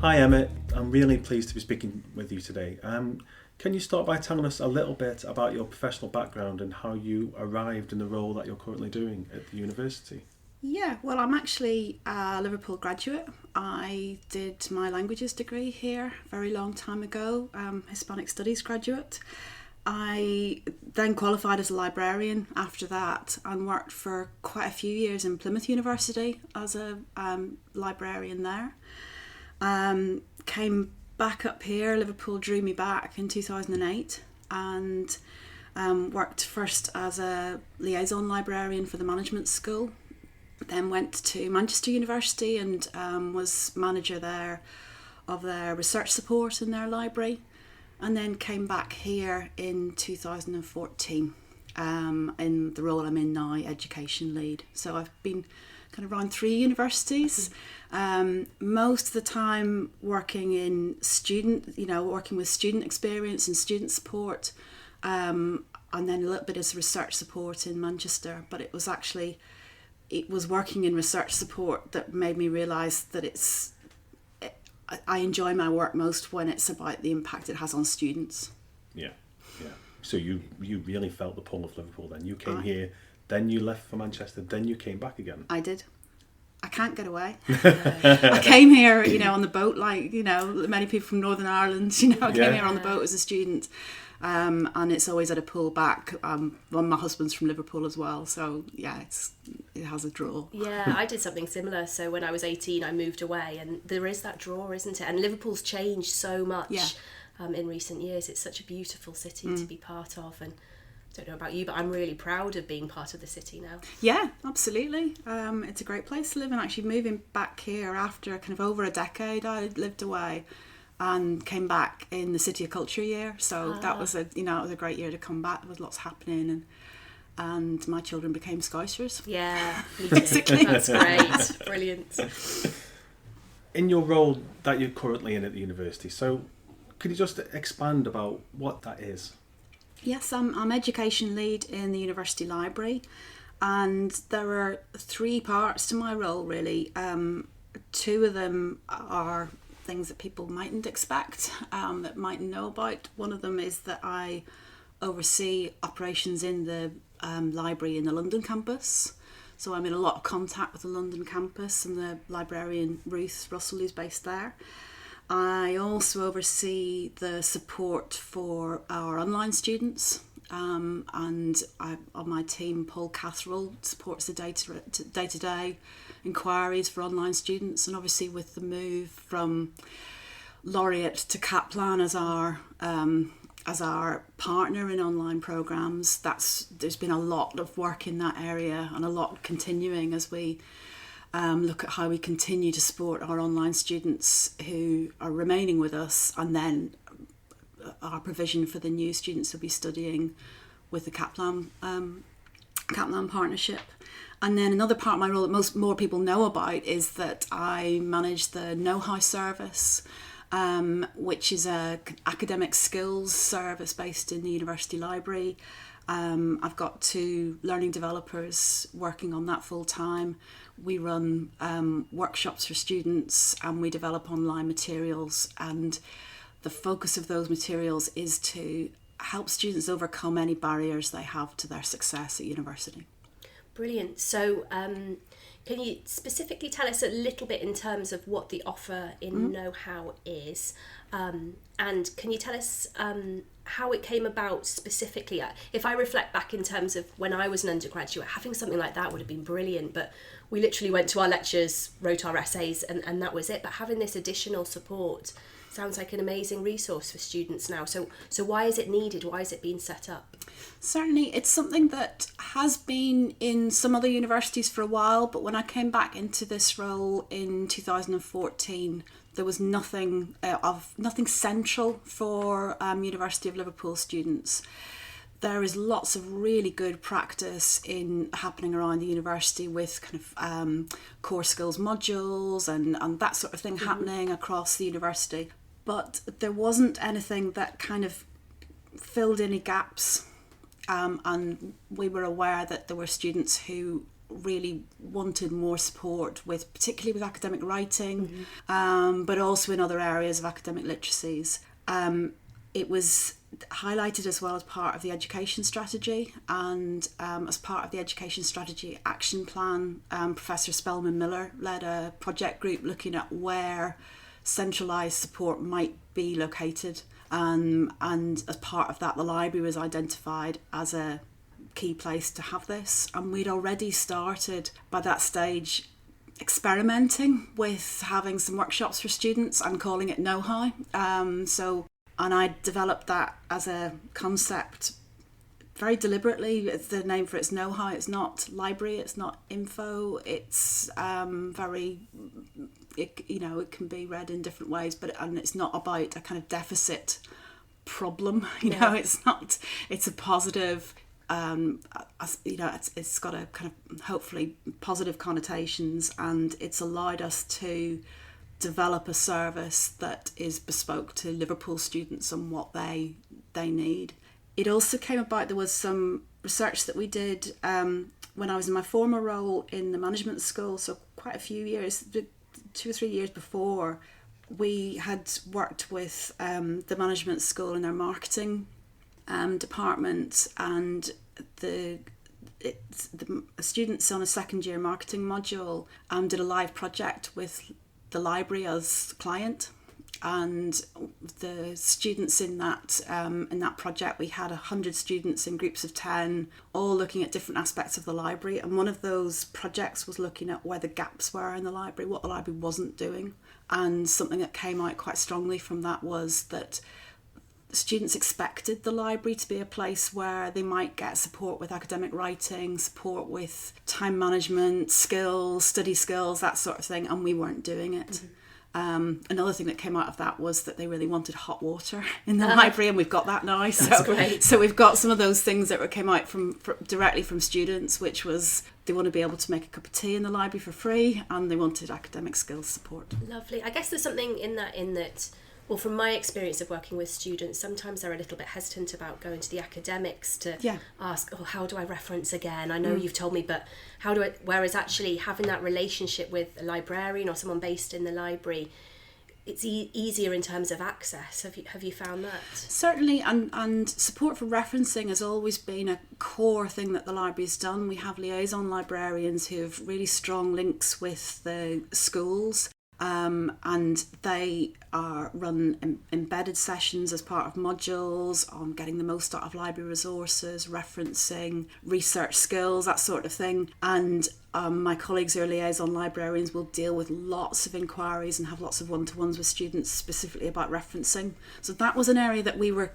Hi Emma, I'm really pleased to be speaking with you today. Can you start by telling us a little bit about your professional background and how you arrived in the role that you're currently doing at the university? Yeah, well, I'm actually a Liverpool graduate. I did my languages degree here a very long time ago, Hispanic Studies graduate. I then qualified as a librarian after that and worked for quite a few years in Plymouth University as a librarian there. Came back up here, Liverpool drew me back in 2008 and worked first as a liaison librarian for the management school. Then went to Manchester University and was manager there of their research support in their library, and then came back here in 2014 in the role I'm in now, education lead. So I've been kind of around 3 universities, most of the time working in working with student experience and student support, and then a little bit as research support in Manchester. But it was working in research support that made me realise that I enjoy my work most when it's about the impact it has on students. Yeah. So you really felt the pull of Liverpool then. You came here, then you left for Manchester, then you came back again. I did. I can't get away. I came here, on the boat, like, many people from Northern Ireland, I came here on the boat as a student. And it's always at a pull back. My husband's from Liverpool as well, so yeah, it has a draw. Yeah, I did something similar. So when I was 18, I moved away, and there is that draw, isn't it? And Liverpool's changed so much in recent years. It's such a beautiful city to be part of, and I don't know about you, but I'm really proud of being part of the city now. Yeah, absolutely. It's a great place to live, and actually moving back here after kind of over a decade I lived away. And came back in the City of Culture year, so that was it was a great year to come back. There was lots happening, and my children became Scousers. Yeah, basically. That's great, brilliant. In your role that you're currently in at the university, so could you just expand about what that is? Yes, I'm education lead in the University Library, and there are 3 parts to my role really. 2 of them are things that people mightn't expect, that mightn't know about. One of them is that I oversee operations in the library in the London campus. So I'm in a lot of contact with the London campus and the librarian Ruth Russell, who's based there. I also oversee the support for our online students, and on my team, Paul Catherall supports the day-to-day inquiries for online students, and obviously with the move from Laureate to Kaplan as our partner in online programs, there's been a lot of work in that area and a lot continuing as we look at how we continue to support our online students who are remaining with us, and then our provision for the new students who'll be studying with the Kaplan partnership. And then another part of my role that more people know about is that I manage the KnowHow service, which is a academic skills service based in the University Library. I've got 2 learning developers working on that full time. We run workshops for students, and we develop online materials, and the focus of those materials is to help students overcome any barriers they have to their success at university. Brilliant. So can you specifically tell us a little bit in terms of what the offer in KnowHow is? And can you tell us how it came about specifically? If I reflect back in terms of when I was an undergraduate, having something like that would have been brilliant, but we literally went to our lectures, wrote our essays, and that was it. But having this additional support sounds like an amazing resource for students now. So why is it needed? Why is it being set up? Certainly, it's something that has been in some other universities for a while, but when I came back into this role in 2014, there was nothing central for University of Liverpool students. There is lots of really good practice happening around the university with kind of core skills modules and that sort of thing happening across the university. But there wasn't anything that kind of filled any gaps, and we were aware that there were students who really wanted more support with, particularly with academic writing, but also in other areas of academic literacies. It was highlighted as well as part of the education strategy, and as part of the education strategy action plan, Professor Spellman Miller led a project group looking at where centralised support might be located, and as part of that the library was identified as a key place to have this, and we'd already started by that stage experimenting with having some workshops for students and calling it KnowHow. And I developed that as a concept very deliberately. The name for it's KnowHow. It's not library, it's not info, it's it can be read in different ways, and it's not about a kind of deficit problem, it's a positive, it's got a kind of hopefully positive connotations, and it's allowed us to develop a service that is bespoke to Liverpool students and what they need. It also came about, there was some research that we did when I was in my former role in the management school, so quite a few years, 2 or 3 years before. We had worked with the management school in their marketing department, and the students on a second year marketing module did a live project with the library as client, and the students in that project, we had 100 students in groups of 10, all looking at different aspects of the library, and one of those projects was looking at where the gaps were in the library, what the library wasn't doing. And something that came out quite strongly from that was that students expected the library to be a place where they might get support with academic writing, support with time management skills, study skills, that sort of thing, and we weren't doing it. Another thing that came out of that was that they really wanted hot water in the library, and we've got that now. That's great. So we've got some of those things that came out from directly from students, which was they want to be able to make a cup of tea in the library for free, and they wanted academic skills support. Lovely. I guess there's something in that, well, from my experience of working with students, sometimes they're a little bit hesitant about going to the academics to ask, how do I reference again? I know you've told me, but how do I... Whereas actually having that relationship with a librarian or someone based in the library, it's easier in terms of access. Have you found that? Certainly, and support for referencing has always been a core thing that the library's done. We have liaison librarians who have really strong links with the schools. And they run embedded sessions as part of modules on getting the most out of library resources, referencing, research skills, that sort of thing. And my colleagues who are liaison librarians will deal with lots of inquiries and have lots of one-to-ones with students specifically about referencing. So that was an area that we were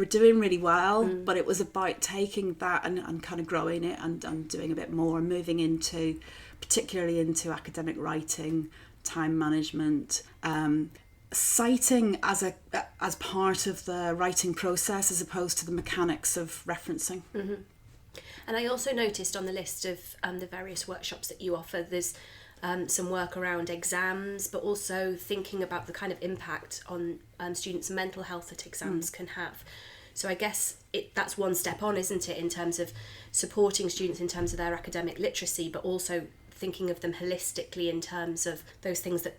doing really well, but it was about taking that and kind of growing it and doing a bit more, moving into, particularly into academic writing, time management, citing as part of the writing process as opposed to the mechanics of referencing. Mm-hmm. And I also noticed on the list of the various workshops that you offer, there's some work around exams, but also thinking about the kind of impact on students' mental health that exams can have. So I guess that's one step on, isn't it, in terms of supporting students in terms of their academic literacy, but also thinking of them holistically in terms of those things that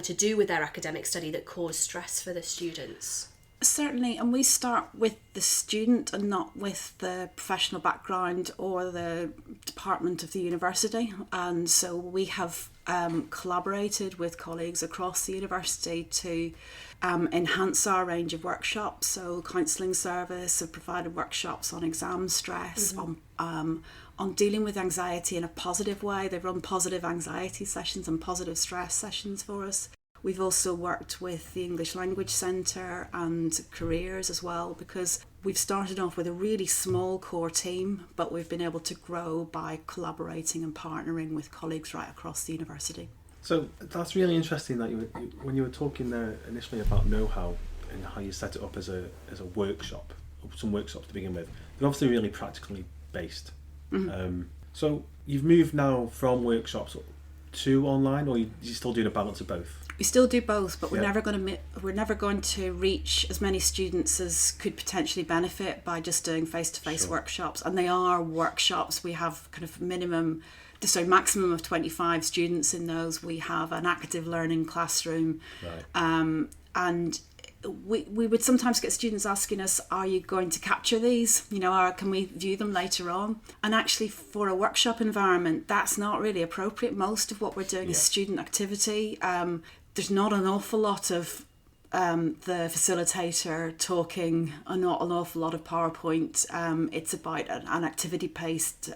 to do with their academic study that cause stress for the students. Certainly, and we start with the student and not with the professional background or the department of the university. And so we have collaborated with colleagues across the university to enhance our range of workshops. So counselling service have provided workshops on exam stress, on dealing with anxiety in a positive way. They've run positive anxiety sessions and positive stress sessions for us. We've also worked with the English Language Centre and careers as well, because we've started off with a really small core team, but we've been able to grow by collaborating and partnering with colleagues right across the university. So that's really interesting that when you were talking there initially about KnowHow and how you set it up as a workshop, some workshops to begin with, they're obviously really practically based. So you've moved now from workshops to online, or you still doing a balance of both? We still do both, but we're Yeah. never going to reach as many students as could potentially benefit by just doing face-to-face Sure. workshops. And they are workshops. We have kind of maximum of 25 students in those. We have an active learning classroom, Right. and we would sometimes get students asking us, are you going to capture these, or can we view them later on? And actually, for a workshop environment, that's not really appropriate. Most of what we're doing is student activity. There's not an awful lot of the facilitator talking, not an awful lot of PowerPoint. It's about an activity-based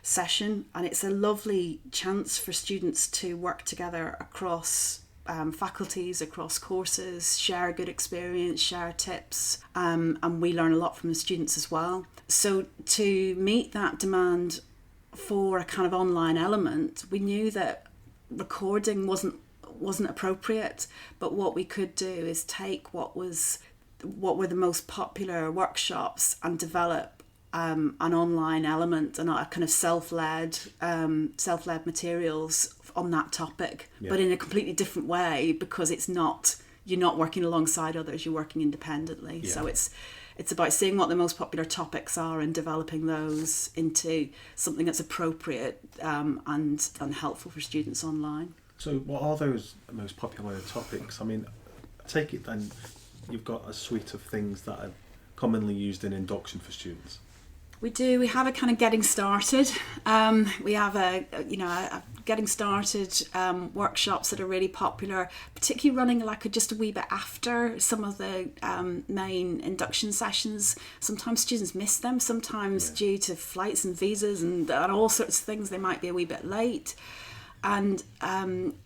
session, and it's a lovely chance for students to work together across faculties, across courses, share a good experience, share tips, and we learn a lot from the students as well. So to meet that demand for a kind of online element, we knew that recording wasn't appropriate, but what we could do is take what were the most popular workshops and develop an online element and a kind of self-led materials on that topic, but in a completely different way, because you're not working alongside others, you're working independently. So it's about seeing what the most popular topics are and developing those into something that's appropriate and helpful for students online. So what are those most popular topics? I mean, I take it then you've got a suite of things that are commonly used in induction for students. We do. We have a kind of getting started. We have a getting started workshops that are really popular, particularly running just a wee bit after some of the main induction sessions. Sometimes students miss them. Sometimes due to flights and visas and all sorts of things, they might be a wee bit late. And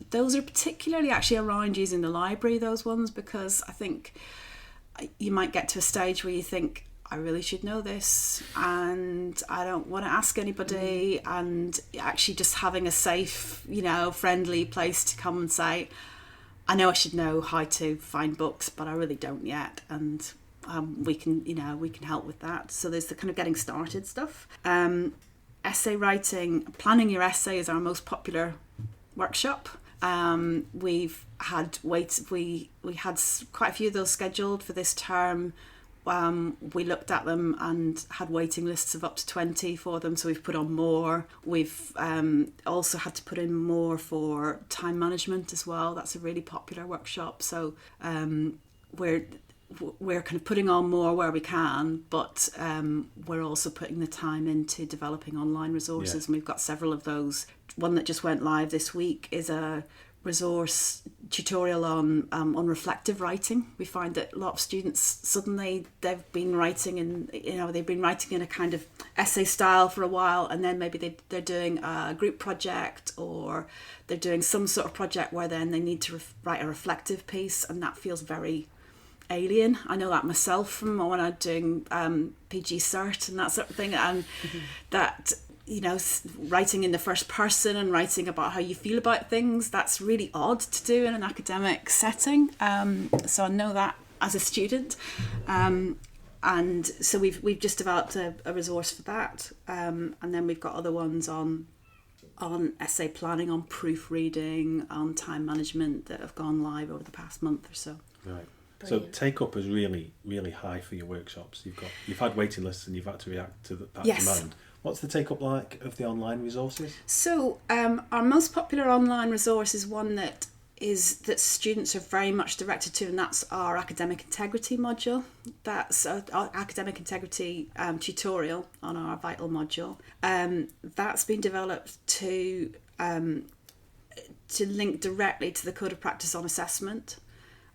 those are particularly actually around using the library, those ones, because I think you might get to a stage where you think, I really should know this and I don't want to ask anybody, and actually just having a safe, friendly place to come and say, I know I should know how to find books, but I really don't yet, and we can help with that. So there's the kind of getting started stuff. Essay writing, planning your essay is our most popular workshop. We've had we had quite a few of those scheduled for this term. We looked at them and had waiting lists of up to 20 for them, so we've put on more. We've also had to put in more for time management as well. That's a really popular workshop, so we're kind of putting on more where we can, but we're also putting the time into developing online resources, and we've got several of those. One that just went live this week is a resource tutorial on reflective writing. We find that a lot of students suddenly they've been writing in a kind of essay style for a while, and then maybe they're doing a group project or they're doing some sort of project where then they need to write a reflective piece, and that feels very alien. I know that myself from when I'm doing PGCert and that sort of thing, and that writing in the first person and writing about how you feel about things, that's really odd to do in an academic setting. So I know that as a student, and so we've just developed a resource for that, and then we've got other ones on essay planning, on proofreading, on time management that have gone live over the past month or so. Right. Brilliant. So take up is really, really high for your workshops. You've had waiting lists and you've had to react to that demand. What's the take up like of the online resources? So our most popular online resource is one that students are very much directed to, and that's our academic integrity module. That's our academic integrity tutorial on our vital module. That's been developed to link directly to the Code of Practice on Assessment.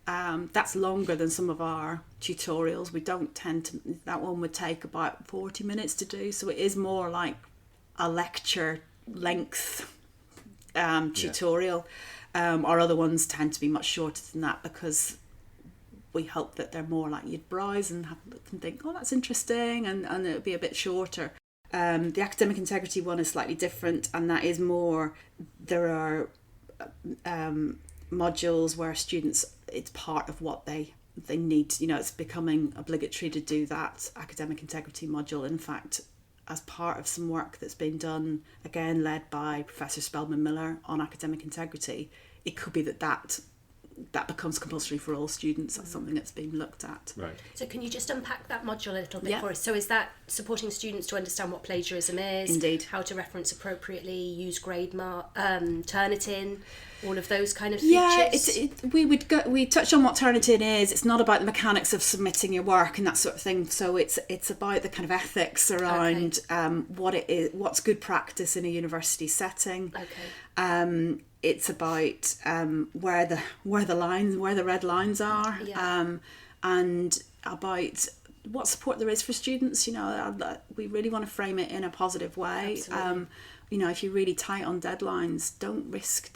That's longer than some of our tutorials. We don't tend to, that one would take about 40 minutes to do, so it is more like a lecture length tutorial. Our other ones tend to be much shorter than that, because we hope that they're more like you'd browse and have a look and think, oh, that's interesting, and it'll be a bit shorter. The academic integrity one is slightly different, and that is more, there are modules where students, it's part of what they need, it's becoming obligatory to do that academic integrity module. In fact, as part of some work that's been done, again led by Professor Spelman Miller on academic integrity, it could be that becomes compulsory for all students. That's something that's being looked at. Right. So can you just unpack that module a little bit Yeah. for us? So is that supporting students to understand what plagiarism is? Indeed. How to reference appropriately, use grade mark, Turnitin, all of those kind of Yeah, features? we touch on what Turnitin is. It's not about the mechanics of submitting your work and that sort of thing. So it's about the kind of ethics around what it is, what's good practice in a university setting. Okay. It's about where the red lines are, and about what support there is for students. You know, we really want to frame it in a positive way. Absolutely. You know, if you're really tight on deadlines, don't risk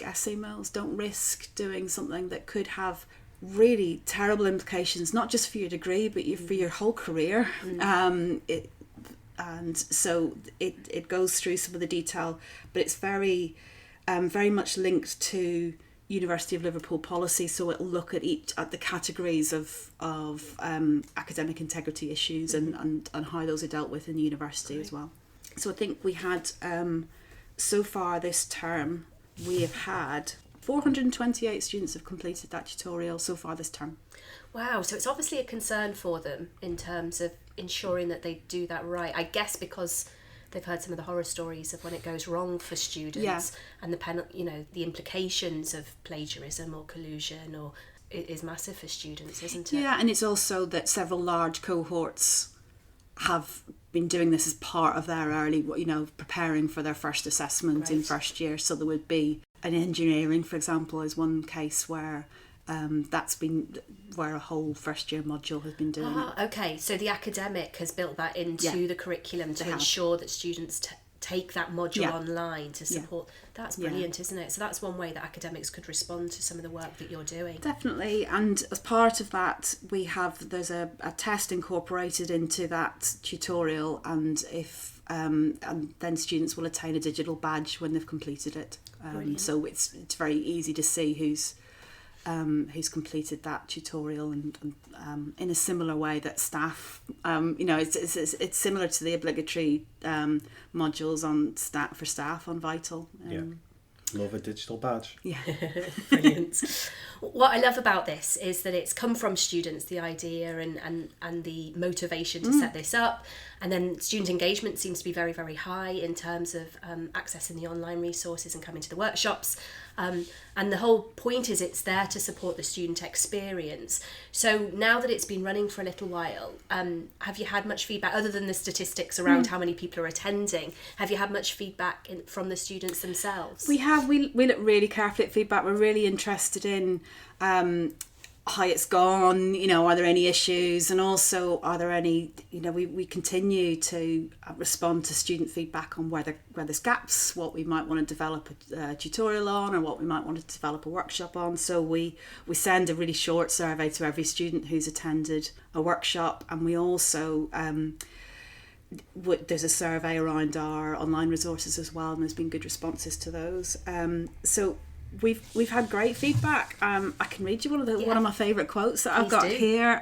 essay mills, don't risk doing something that could have really terrible implications, not just for your degree, but for your whole career. And so it goes through some of the detail, but it's very much linked to University of Liverpool policy. So it'll look at the categories of academic integrity issues and how those are dealt with in the university as well. So I think we had, so far this term, we have had 428 students have completed that tutorial so far this term. Wow, so it's obviously a concern for them in terms of ensuring that they do that right. I guess because they've heard some of the horror stories of when it goes wrong for students, and the implications of plagiarism or collusion is massive for students, isn't it? Yeah, and it's also that several large cohorts have been doing this as part of their early, preparing for their first assessment in first year. So there would be an engineering, for example, is one case where that's been where a whole first year module has been doing it. Okay, so the academic has built that into the curriculum to ensure that students take that module online to support. That's brilliant, isn't it? So that's one way that academics could respond to some of the work that you're doing. Definitely, and as part of that, there's a test incorporated into that tutorial, and and then students will attain a digital badge when they've completed it. So it's very easy to see who's completed that tutorial, and in a similar way that staff, it's similar to the obligatory modules on for staff on Vital. Love a digital badge. Yeah. Brilliant. What I love about this is that it's come from students, the idea and the motivation to set this up, and then student engagement seems to be very, very high in terms of accessing the online resources and coming to the workshops. And the whole point is it's there to support the student experience. So now that it's been running for a little while, have you had much feedback, other than the statistics around how many people are attending? Have you had much feedback from the students themselves? We have. We look really carefully at feedback. We're really interested in how it's gone, are there any issues, and also are there any, we continue to respond to student feedback on where there's gaps, what we might want to develop a tutorial on, or what we might want to develop a workshop on. So we send a really short survey to every student who's attended a workshop, and we also there's a survey around our online resources as well, and there's been good responses to those. So we've had great feedback. I can read you one of my favourite quotes that I've got here.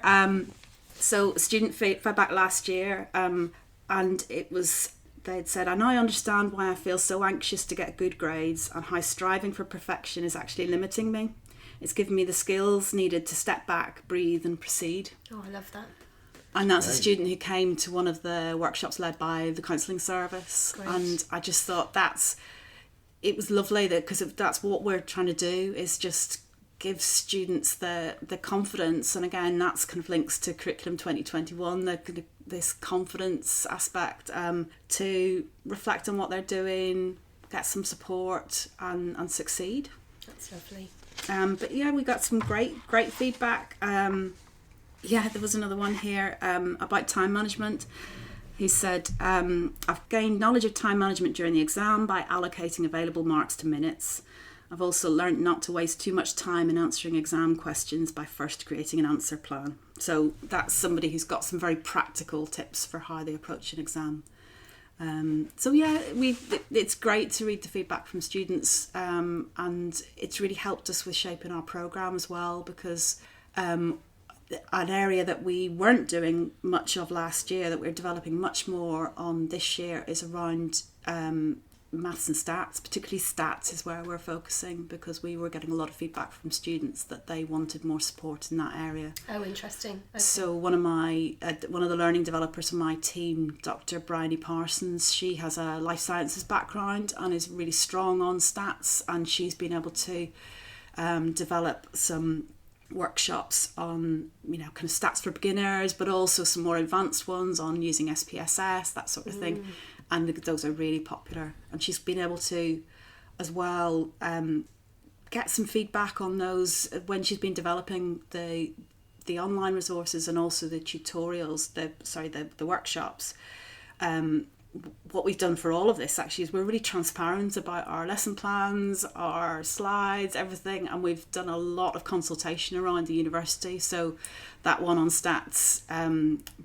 So student feedback last year, and they'd said, "I now understand why I feel so anxious to get good grades and how striving for perfection is actually limiting me. It's given me the skills needed to step back, breathe and proceed." Oh, I love that. And that's a student who came to one of the workshops led by the counselling service. Great. And I just thought it was lovely because that's what we're trying to do, is just give students the confidence. And again, that's kind of links to Curriculum 2021, this confidence aspect, to reflect on what they're doing, get some support and succeed. That's lovely. But yeah, we got some great feedback. There was another one here about time management. He said, "I've gained knowledge of time management during the exam by allocating available marks to minutes. I've also learnt not to waste too much time in answering exam questions by first creating an answer plan." So that's somebody who's got some very practical tips for how they approach an exam. It's great to read the feedback from students, and it's really helped us with shaping our programme as well, because an area that we weren't doing much of last year that we're developing much more on this year is around maths and stats. Particularly stats is where we're focusing, because we were getting a lot of feedback from students that they wanted more support in that area. Oh, interesting. Okay. So one of the learning developers on my team, Dr. Bryony Parsons, she has a life sciences background and is really strong on stats, and she's been able to develop some workshops on, kind of stats for beginners, but also some more advanced ones on using SPSS, that sort of thing. And those are really popular. And she's been able to, as well, get some feedback on those when she's been developing the online resources and also the tutorials, the workshops. What we've done for all of this actually is we're really transparent about our lesson plans, our slides, everything, and we've done a lot of consultation around the university. So that one on stats,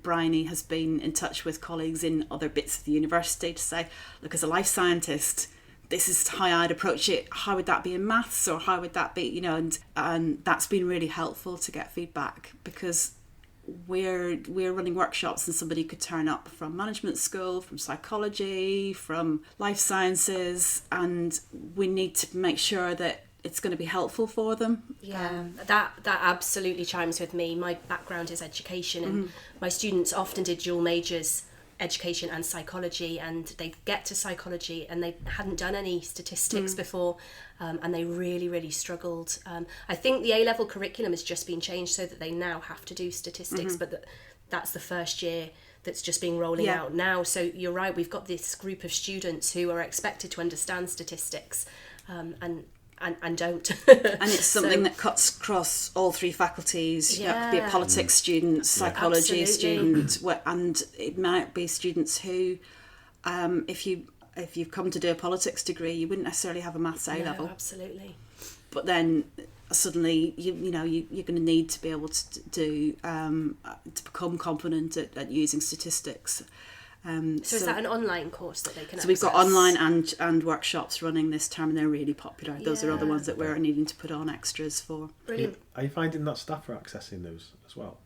Bryony has been in touch with colleagues in other bits of the university to say, look, as a life scientist, this is how I'd approach it. How would that be in maths, or how would that be, and that's been really helpful to get feedback, because we're running workshops and somebody could turn up from management school, from psychology, from life sciences, and we need to make sure that it's going to be helpful for them. Yeah, that absolutely chimes with me. My background is education, and my students often did dual majors, education and psychology, and they'd get to psychology and they hadn't done any statistics before, and they really struggled. I think the A-level curriculum has just been changed so that they now have to do statistics, but that's the first year that's just being rolling out now. So you're right, we've got this group of students who are expected to understand statistics and don't. And it's something that cuts across all three faculties. You could be a politics student, psychology student, and it might be students who, if you've come to do a politics degree, you wouldn't necessarily have a maths A level. No, absolutely. But then suddenly you're going to need to be able to do to become competent at using statistics. So is that an online course that they can access? So we've got online and workshops running this term, and they're really popular. Those are other ones that we're needing to put on extras for. Brilliant. Are you finding that staff are accessing those as well?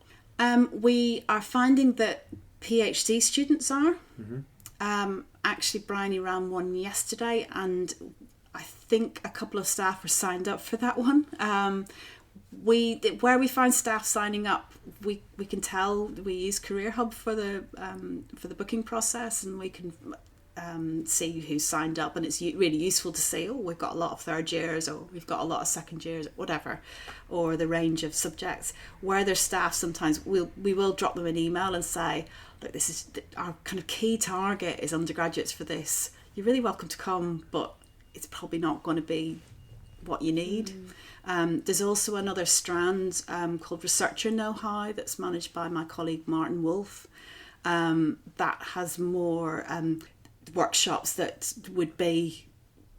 We are finding that PhD students are. Actually, Bryony ran one yesterday, and I think a couple of staff were signed up for that one. Where we find staff signing up, we can tell. We use Career Hub for the booking process, and we can see who's signed up, and it's really useful to see, we've got a lot of third years, or we've got a lot of second years, whatever, or the range of subjects. Where there's staff, sometimes we will drop them an email and say, look, this is our kind of key target is undergraduates for this. You're really welcome to come, but it's probably not going to be what you need. There's also another strand called Researcher KnowHow that's managed by my colleague Martin Wolfe, that has more workshops that would be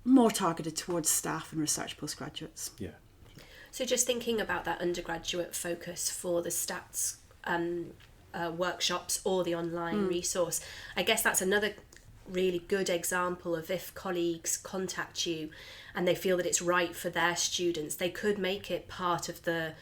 more targeted towards staff and research postgraduates. Yeah. So just thinking about that undergraduate focus for the stats workshops or the online resource, I guess that's another really good example of if colleagues contact you and they feel that it's right for their students, they could make it part of the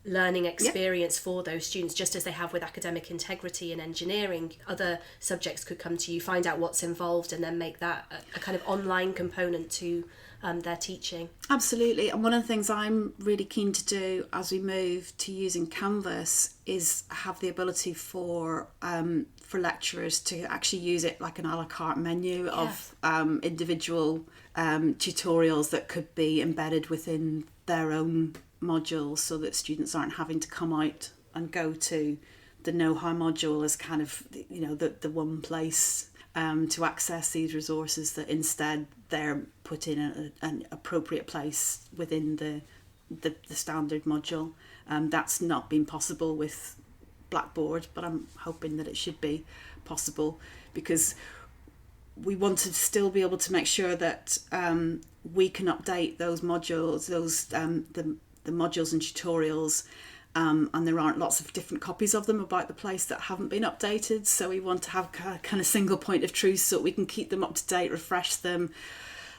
learning experience for those students, just as they have with academic integrity and engineering. Other subjects could come to you, find out what's involved, and then make that a kind of online component to their teaching. Absolutely. And one of the things I'm really keen to do as we move to using Canvas is have the ability for lecturers to actually use it like an a la carte menu of individual tutorials that could be embedded within their own modules, so that students aren't having to come out and go to the KnowHow module as kind of, the one place to access these resources, that instead they're put in an appropriate place within the standard module. That's not been possible with Blackboard, but I'm hoping that it should be possible, because we want to still be able to make sure that we can update those modules, the modules and tutorials, and there aren't lots of different copies of them about the place that haven't been updated. So we want to have a kind of single point of truth, so that we can keep them up to date, refresh them,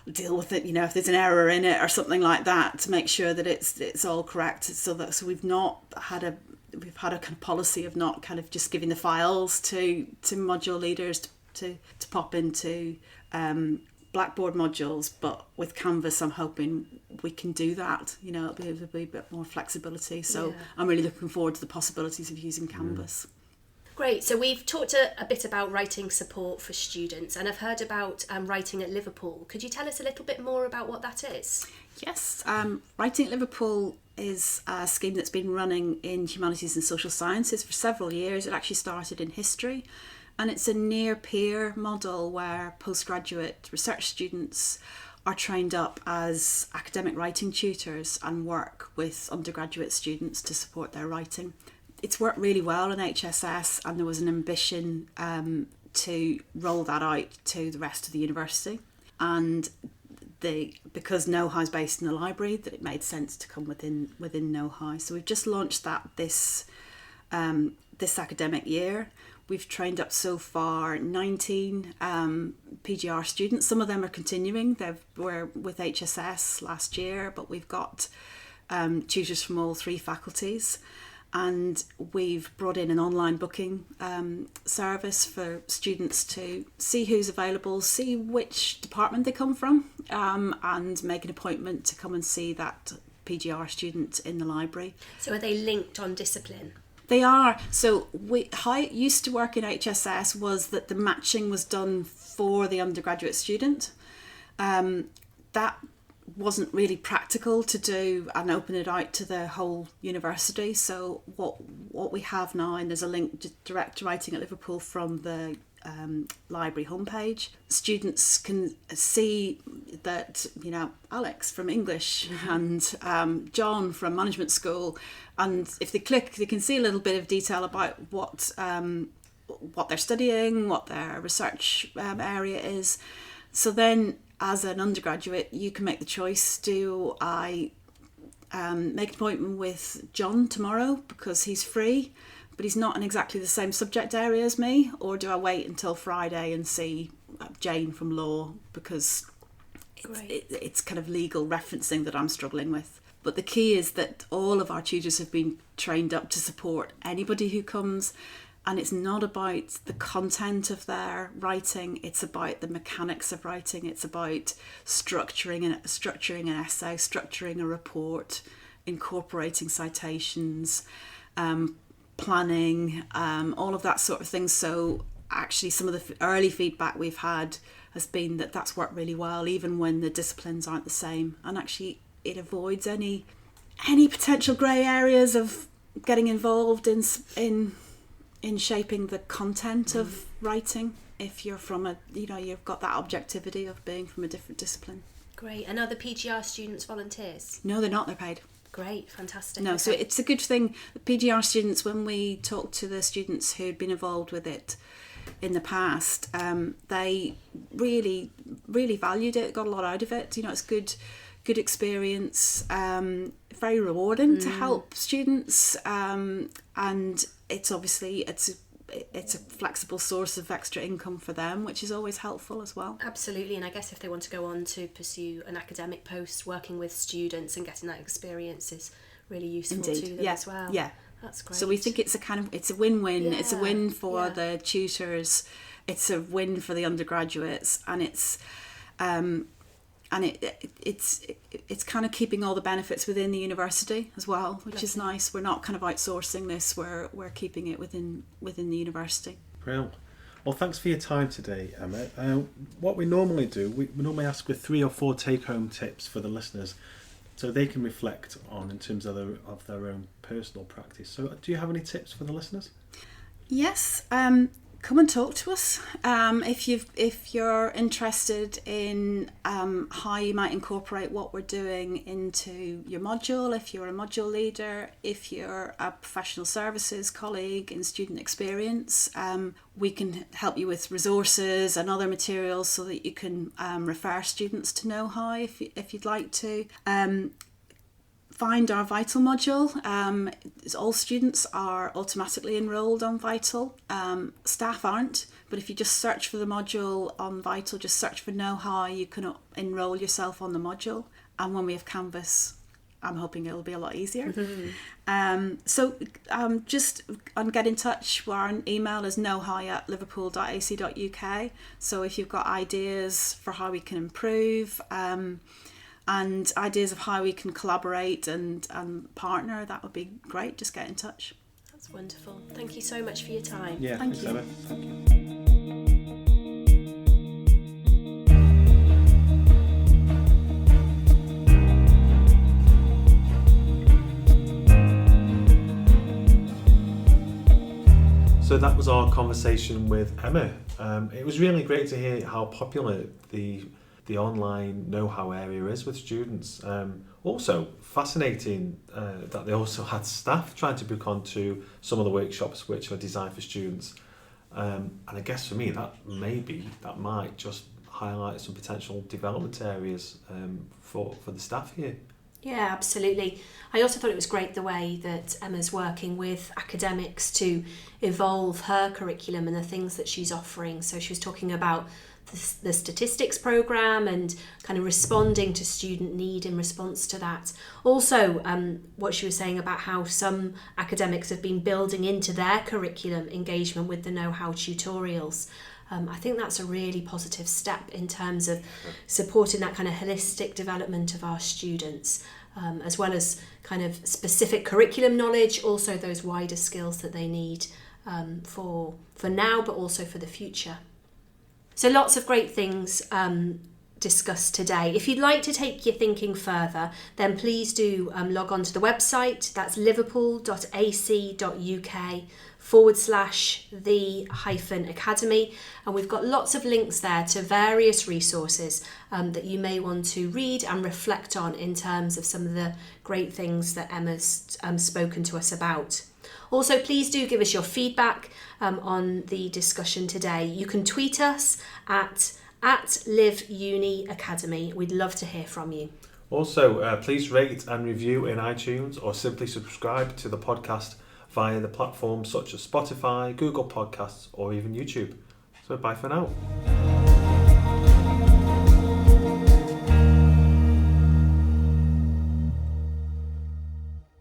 deal with it, if there's an error in it or something like that, to make sure that it's all correct, so we've not had we've had a kind of policy of not kind of just giving the files to module leaders to pop into Blackboard modules, but with Canvas I'm hoping we can do that. It'll be a bit more flexibility, so I'm really looking forward to the possibilities of using Canvas. Great. So we've talked a bit about writing support for students, and I've heard about Writing at Liverpool. Could you tell us a little bit more about what that is? Yes, Writing at Liverpool is a scheme that's been running in humanities and social sciences for several years. It actually started in history, and it's a near-peer model where postgraduate research students are trained up as academic writing tutors and work with undergraduate students to support their writing. It's worked really well in HSS, and there was an ambition to roll that out to the rest of the university. And because KnowHow is based in the library, that it made sense to come within KnowHow. So we've just launched that this academic year. We've trained up so far 19 PGR students. Some of them are continuing. They were with HSS last year, but we've got tutors from all 3 faculties. And we've brought in an online booking service for students to see who's available, see which department they come from, and make an appointment to come and see that PGR student in the library. So are they linked on discipline? They are. So how it used to work in HSS was that the matching was done for the undergraduate student. That wasn't really practical to do and open it out to the whole university. So what we have now, and there's a link direct to Writing at Liverpool from the library homepage. Students can see that, Alex from English and John from management school, and if they click, they can see a little bit of detail about what they're studying, what their research area is. So then, as an undergraduate, you can make the choice: do I make an appointment with John tomorrow because he's free, but he's not in exactly the same subject area as me, or do I wait until Friday and see Jane from law because it's kind of legal referencing that I'm struggling with? But the key is that all of our tutors have been trained up to support anybody who comes. And it's not about the content of their writing, it's about the mechanics of writing. It's about structuring an essay, structuring a report, incorporating citations, planning, all of that sort of thing. So actually some of the early feedback we've had has been that that's worked really well, even when the disciplines aren't the same. And actually it avoids any potential grey areas of getting involved in shaping the content of writing if you're from you've got that objectivity of being from a different discipline. Great. And are the PGR students volunteers? No, they're not. They're paid. Great. Fantastic. No, okay. So it's a good thing. The PGR students, when we talked to the students who'd been involved with it in the past, they really, really valued it, got a lot out of it. It's good experience, very rewarding to help students, and it's obviously it's a flexible source of extra income for them, which is always helpful as well. Absolutely. And I guess if they want to go on to pursue an academic post, working with students and getting that experience is really useful Indeed. to them as well. Yeah, that's great. So we think it's a win-win. Yeah. It's a win for the tutors, it's a win for the undergraduates, and it's kind of keeping all the benefits within the university as well, which is nice. We're not kind of outsourcing this. We're keeping it within the university. Brilliant. Well, thanks for your time today, Emma. What we normally do, we normally ask for 3 or 4 take-home tips for the listeners, so they can reflect on in terms of their own personal practice. So, do you have any tips for the listeners? Yes. Come and talk to us if you're interested in how you might incorporate what we're doing into your module. If you're a module leader, if you're a professional services colleague in student experience, we can help you with resources and other materials so that you can refer students to KnowHow if you'd like to. Find our Vital module. All students are automatically enrolled on Vital. Staff aren't, but if you just search for the module on Vital, just search for KnowHow, you can enrol yourself on the module. And when we have Canvas, I'm hoping it'll be a lot easier. So just get in touch. Our email is knowhow@liverpool.ac.uk. So if you've got ideas for how we can improve and ideas of how we can collaborate and partner, that would be great. Just get in touch. That's wonderful. Thank you so much for your time. Yeah, Thank thanks, you. Emma. Thank you. So that was our conversation with Emma. It was really great to hear how popular the online know-how area is with students. Also fascinating that they also had staff trying to book onto some of the workshops which are designed for students. And I guess for me that might just highlight some potential development areas for the staff here. Yeah, absolutely. I also thought it was great the way that Emma's working with academics to evolve her curriculum and the things that she's offering. So she was talking about the statistics programme and kind of responding to student need in response to that. Also, what she was saying about how some academics have been building into their curriculum engagement with the know-how tutorials. I think that's a really positive step in terms of supporting that kind of holistic development of our students, as well as kind of specific curriculum knowledge, also those wider skills that they need for now, but also for the future. So lots of great things discussed today. If you'd like to take your thinking further, then please do log on to the website. That's liverpool.ac.uk/the-academy, and we've got lots of links there to various resources that you may want to read and reflect on in terms of some of the great things that Emma's spoken to us about. Also, please do give us your feedback on the discussion today. You can tweet us at Live Uni Academy. We'd love to hear from you. Also, please rate and review in iTunes or simply subscribe to the podcast via the platforms such as Spotify, Google Podcasts or even YouTube. So bye for now.